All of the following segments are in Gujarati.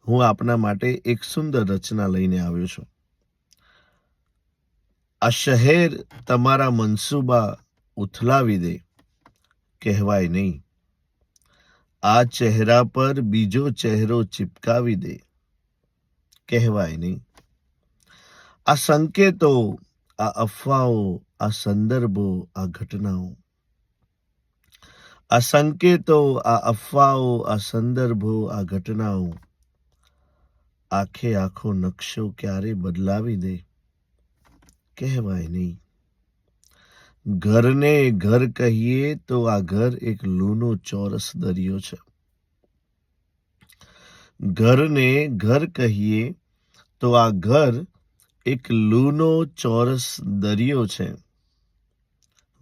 હું આપના માટે એક સુંદર રચના લઈને આવ્યો છું. આ શહેર તમારા મનસૂબા ઉથલાવી દે, કહેવાય નહીં. આ ચહેરા પર બીજો ચહેરો ચિપકાવી દે, કહેવાય નહીં. આ સંકેતો, આ અફવાઓ, આ સંદર્ભો, આ ઘટનાઓ, આ સંકેતો, આ અફવાઓ, આ સંદર્ભો, આ ઘટનાઓ આખે આખો નકશો ક્યારે બદલાવી દે, કહેવાય નહીં. ઘરને ઘર કહીએ તો આ ઘર એક લૂનો ચોરસ દરિયો છે. ઘરને ઘર કહીએ તો આ ઘર એક લૂનો ચોરસ દરિયો છે.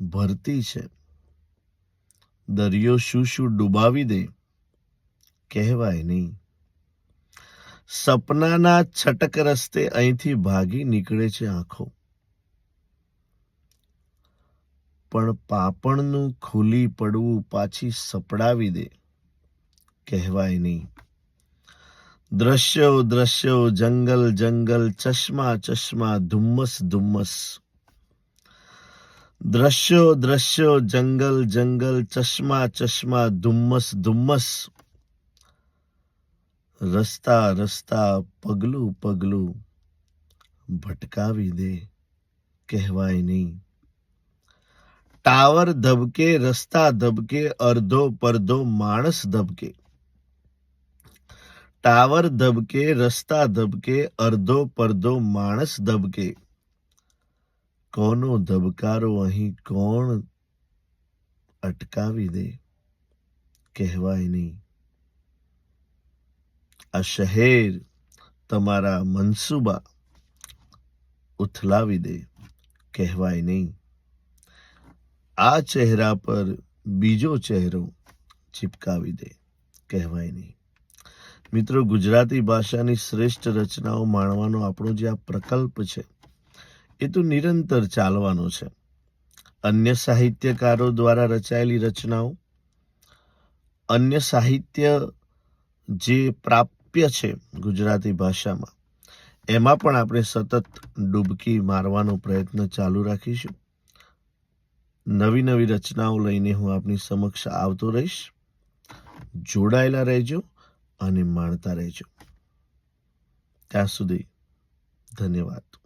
ભરતી છે. દરિયો શું શું ડૂબાવી દે, કહેવાય નહીં. સપનાના છટક રસ્તે અહીંથી ભાગી નીકળે છે આંખો, પણ પાપણનું ખુલી પડવું પાછી સપડાવી દે, કહેવાય નહીં. દ્રશ્યો દ્રશ્યો, જંગલ જંગલ, ચશ્મા ચશ્મા, ધુમ્મસ ધુમ્મસ. દ્રશ્યો દ્રશ્યો, જંગલ જંગલ, ચશ્મા ચશ્મા, ધુમ્મસ ધુમ્મસ. રસ્તા રસ્તા, પગલું પગલું ભટકાવી દે, કહેવાય નહીં. ટાવર ધબકે, રસ્તા ધબકે, અડધો પડધો માણસ ધબકે. ટાવર ધબકે, રસ્તા ધબકે, અડધો પડધો માણસ ધબકે. કોનો ધબકારો અહીં કોણ અટકાવી દે, કહેવાય નહીં. આ શહેર તમારા મનસૂબા ઉથલાવી દે, કહેવાય નહીં. આ ચહેરા પર બીજો ચહેરો ચિપકાવી દે, કહેવાય નહીં. મિત્રો, ગુજરાતી ભાષાની શ્રેષ્ઠ રચનાઓ માણવાનો આપણો જે આ પ્રકલ્પ છે એ તો નિરંતર ચાલવાનો છે. અન્ય સાહિત્યકારો દ્વારા રચાયેલી રચનાઓ, અન્ય સાહિત્ય જે પ્રાપ્ય છે ગુજરાતી ભાષામાં, એમાં પણ આપણે સતત ડૂબકી મારવાનો પ્રયત્ન ચાલુ રાખીશું. નવી નવી રચનાઓ લઈને હું આપની સમક્ષ આવતો રહીશ. જોડાયેલા રહેજો અને માણતા રહેજો. ત્યાં સુધી ધન્યવાદ.